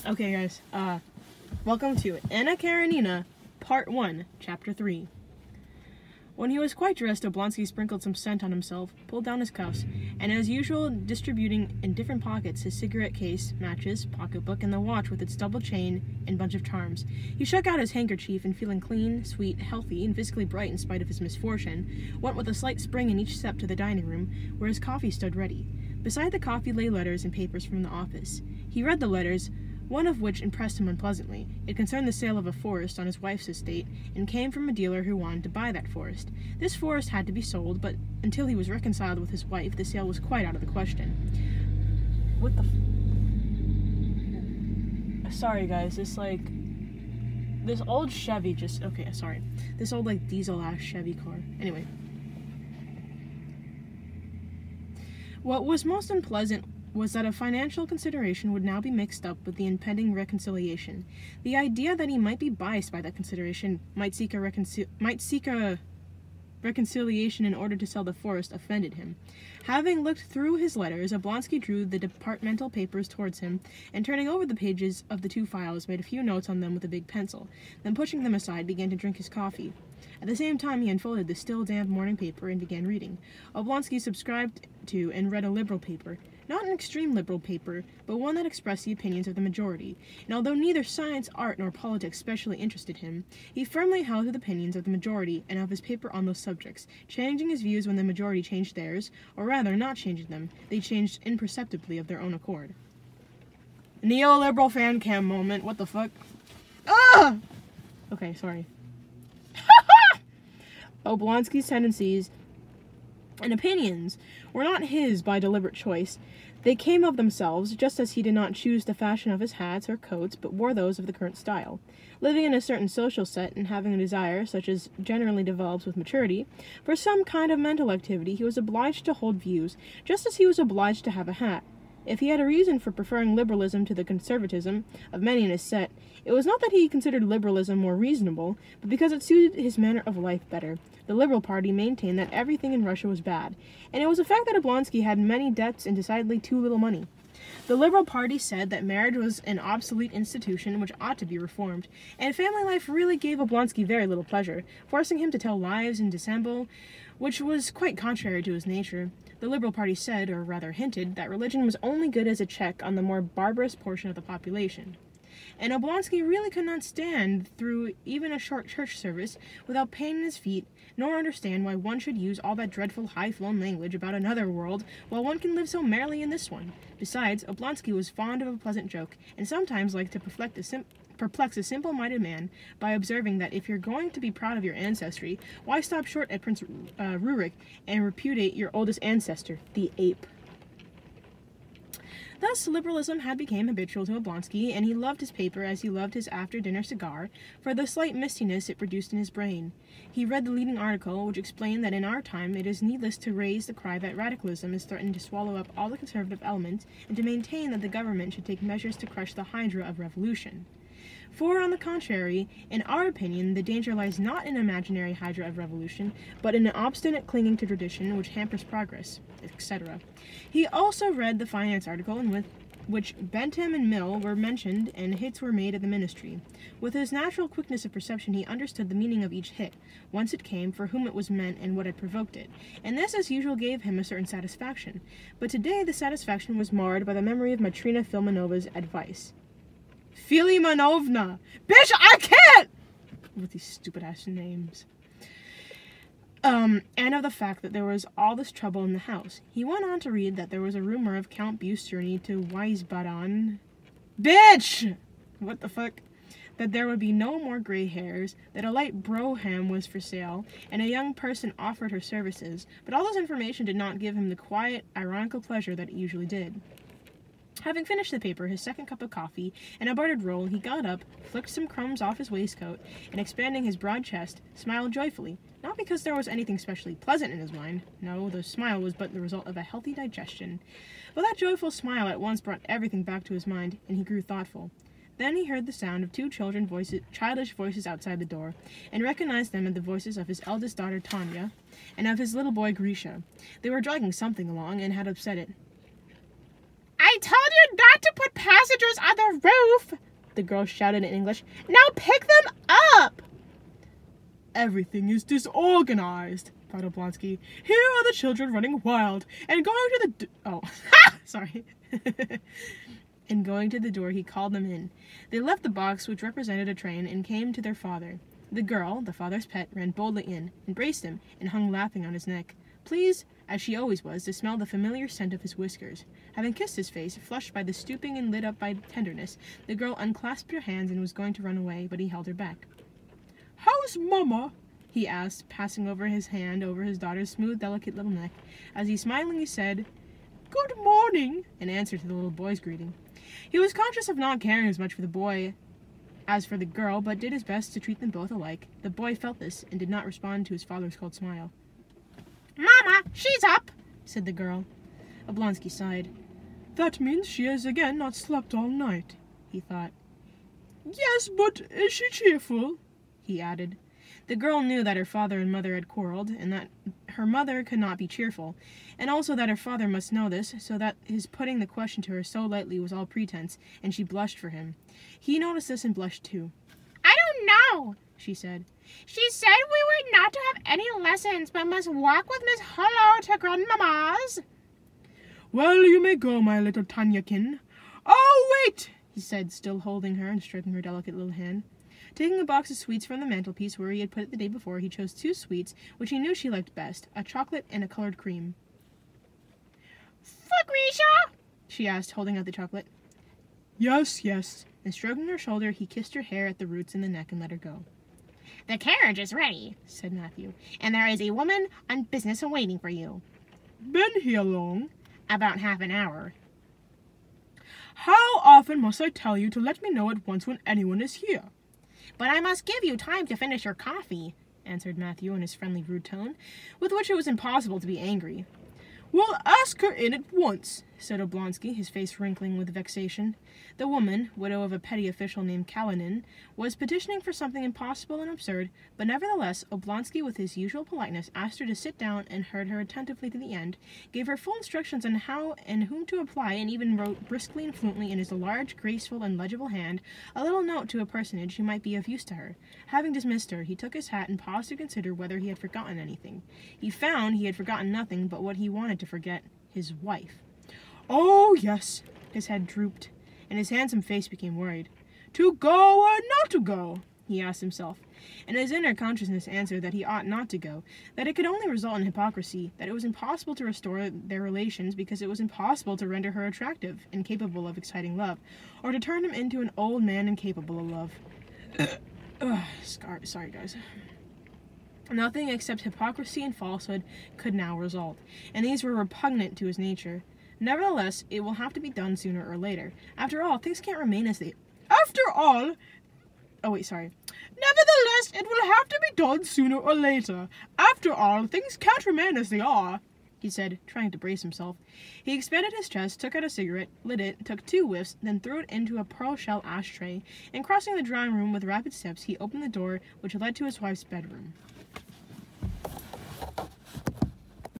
Okay, guys, welcome to Anna Karenina, Part 1, Chapter 3. When he was quite dressed, Oblonsky sprinkled some scent on himself, pulled down his cuffs, and as usual, distributing in different pockets his cigarette case, matches, pocketbook, and the watch with its double chain and bunch of charms. He shook out his handkerchief and, feeling clean, sweet, healthy, and physically bright in spite of his misfortune, went with a slight spring in each step to the dining room, where his coffee stood ready. Beside the coffee lay letters and papers from the office. He read the letters, one of which impressed him unpleasantly. It concerned the sale of a forest on his wife's estate, and came from a dealer who wanted to buy that forest. This forest had to be sold, but until he was reconciled with his wife, the sale was quite out of the question. What the Sorry, guys, this old Chevy just... Okay, sorry. This old, diesel-ass Chevy car. Anyway. What was most unpleasant was that a financial consideration would now be mixed up with the impending reconciliation. The idea that he might be biased by that consideration, might seek a reconciliation in order to sell the forest, offended him. Having looked through his letters, Oblonsky drew the departmental papers towards him, and turning over the pages of the two files, made a few notes on them with a big pencil. Then, pushing them aside, began to drink his coffee. At the same time, he unfolded the still damp morning paper and began reading. Oblonsky subscribed to and read a liberal paper. Not an extreme liberal paper, but one that expressed the opinions of the majority, and although neither science, art, nor politics specially interested him, he firmly held to the opinions of the majority and of his paper on those subjects, changing his views when the majority changed theirs, or rather, not changing them, they changed imperceptibly of their own accord. Neoliberal fan cam moment, what the fuck? Ah! Okay, sorry. Oblonsky's tendencies and opinions were not his by deliberate choice. They came of themselves, just as he did not choose the fashion of his hats or coats, but wore those of the current style. Living in a certain social set and having a desire, such as generally develops with maturity, for some kind of mental activity, he was obliged to hold views, just as he was obliged to have a hat. If he had a reason for preferring liberalism to the conservatism of many in his set, it was not that he considered liberalism more reasonable, but because it suited his manner of life better. The Liberal Party maintained that everything in Russia was bad, and it was a fact that Oblonsky had many debts and decidedly too little money. The Liberal Party said that marriage was an obsolete institution which ought to be reformed, and family life really gave Oblonsky very little pleasure, forcing him to tell lies and dissemble, which was quite contrary to his nature. The Liberal Party said, or rather hinted, that religion was only good as a check on the more barbarous portion of the population. And Oblonsky really could not stand through even a short church service without pain in his feet, nor understand why one should use all that dreadful high-flown language about another world while one can live so merrily in this one. Besides, Oblonsky was fond of a pleasant joke, and sometimes liked to perplex a simple-minded man by observing that if you're going to be proud of your ancestry, why stop short at Prince Rurik and repudiate your oldest ancestor, the ape? Thus, liberalism had become habitual to Oblonsky, and he loved his paper as he loved his after-dinner cigar, for the slight mistiness it produced in his brain. He read the leading article, which explained that in our time it is needless to raise the cry that radicalism is threatening to swallow up all the conservative elements, and to maintain that the government should take measures to crush the hydra of revolution. For, on the contrary, in our opinion, the danger lies not in an imaginary hydra of revolution, but in an obstinate clinging to tradition which hampers progress, etc. He also read the finance article in which Bentham and Mill were mentioned and hits were made at the ministry. With his natural quickness of perception, he understood the meaning of each hit, whence it came, for whom it was meant, and what had provoked it, and this, as usual, gave him a certain satisfaction. But today the satisfaction was marred by the memory of Matrina Filimonova's advice. Filimonovna! Bitch, I can't! With these stupid-ass names. And of the fact that there was all this trouble in the house. He went on to read that there was a rumor of Count Bue's journey to Wiesbaden. Bitch! What the fuck? That there would be no more gray hairs, that a light brougham was for sale, and a young person offered her services, but all this information did not give him the quiet, ironical pleasure that it usually did. Having finished the paper, his second cup of coffee, and a buttered roll, he got up, flicked some crumbs off his waistcoat, and expanding his broad chest, smiled joyfully, not because there was anything specially pleasant in his mind. No, the smile was but the result of a healthy digestion. But that joyful smile at once brought everything back to his mind, and he grew thoughtful. Then he heard the sound of two childish voices outside the door, and recognized them as the voices of his eldest daughter Tanya, and of his little boy Grisha. They were dragging something along, and had upset it. I told you not to put passengers on the roof!" the girl shouted in English. "Now pick them up!" "Everything is disorganized," thought Oblonsky. "Here are the children running wild, and going to the sorry. And going to the door, he called them in. They left the box, which represented a train, and came to their father. The girl, the father's pet, ran boldly in, embraced him, and hung laughing on his neck, pleased, as she always was, to smell the familiar scent of his whiskers. Having kissed his face, flushed by the stooping and lit up by tenderness, the girl unclasped her hands and was going to run away, but he held her back. "How's Mama?" he asked, passing over his hand over his daughter's smooth, delicate little neck, as he smilingly said, "Good morning," in answer to the little boy's greeting. He was conscious of not caring as much for the boy as for the girl, but did his best to treat them both alike. The boy felt this, and did not respond to his father's cold smile. "Mama, she's up," said the girl. Oblonsky sighed. "That means she has again not slept all night," he thought. "Yes, but is she cheerful?" he added. The girl knew that her father and mother had quarreled, and that her mother could not be cheerful, and also that her father must know this, so that his putting the question to her so lightly was all pretense, and she blushed for him. He noticed this and blushed too. "I don't know," she said. "She said we were not to have any lessons, but must walk with Miss Hullo to Grandmamma's." "Well, you may go, my little Tanyakin. Oh, wait!" he said, still holding her and stroking her delicate little hand. Taking a box of sweets from the mantelpiece where he had put it the day before, he chose 2 sweets, which he knew she liked best, a chocolate and a colored cream. "For Grisha?" she asked, holding out the chocolate. "Yes, yes." And stroking her shoulder, he kissed her hair at the roots and the neck and let her go. "The carriage is ready," said Matthew, "and there is a woman on business waiting for you." "Been here long?" "About half an hour." "How often must I tell you to let me know at once when anyone is here?" "But I must give you time to finish your coffee," answered Matthew in his friendly, rude tone, with which it was impossible to be angry. "Well, ask her in at once," said Oblonsky, his face wrinkling with vexation. The woman, widow of a petty official named Karenina, was petitioning for something impossible and absurd, but nevertheless Oblonsky, with his usual politeness, asked her to sit down and heard her attentively to the end, gave her full instructions on how and whom to apply, and even wrote briskly and fluently in his large, graceful, and legible hand a little note to a personage who might be of use to her. Having dismissed her, he took his hat and paused to consider whether he had forgotten anything. He found he had forgotten nothing but what he wanted to forget, his wife. "Oh, yes." His head drooped, and his handsome face became worried. "To go or not to go?" he asked himself, and his inner consciousness answered that he ought not to go, that it could only result in hypocrisy, that it was impossible to restore their relations because it was impossible to render her attractive and capable of exciting love, or to turn him into an old man incapable of love. Sorry, guys. Nothing except hypocrisy and falsehood could now result, and these were repugnant to his nature. Nevertheless, it will have to be done sooner or later. After all, things can't remain as they... Nevertheless, it will have to be done sooner or later. After all, things can't remain as they are, he said, trying to brace himself. He expanded his chest, took out a cigarette, lit it, took 2 whiffs, then threw it into a pearl-shell ashtray, and crossing the drawing room with rapid steps, he opened the door which led to his wife's bedroom.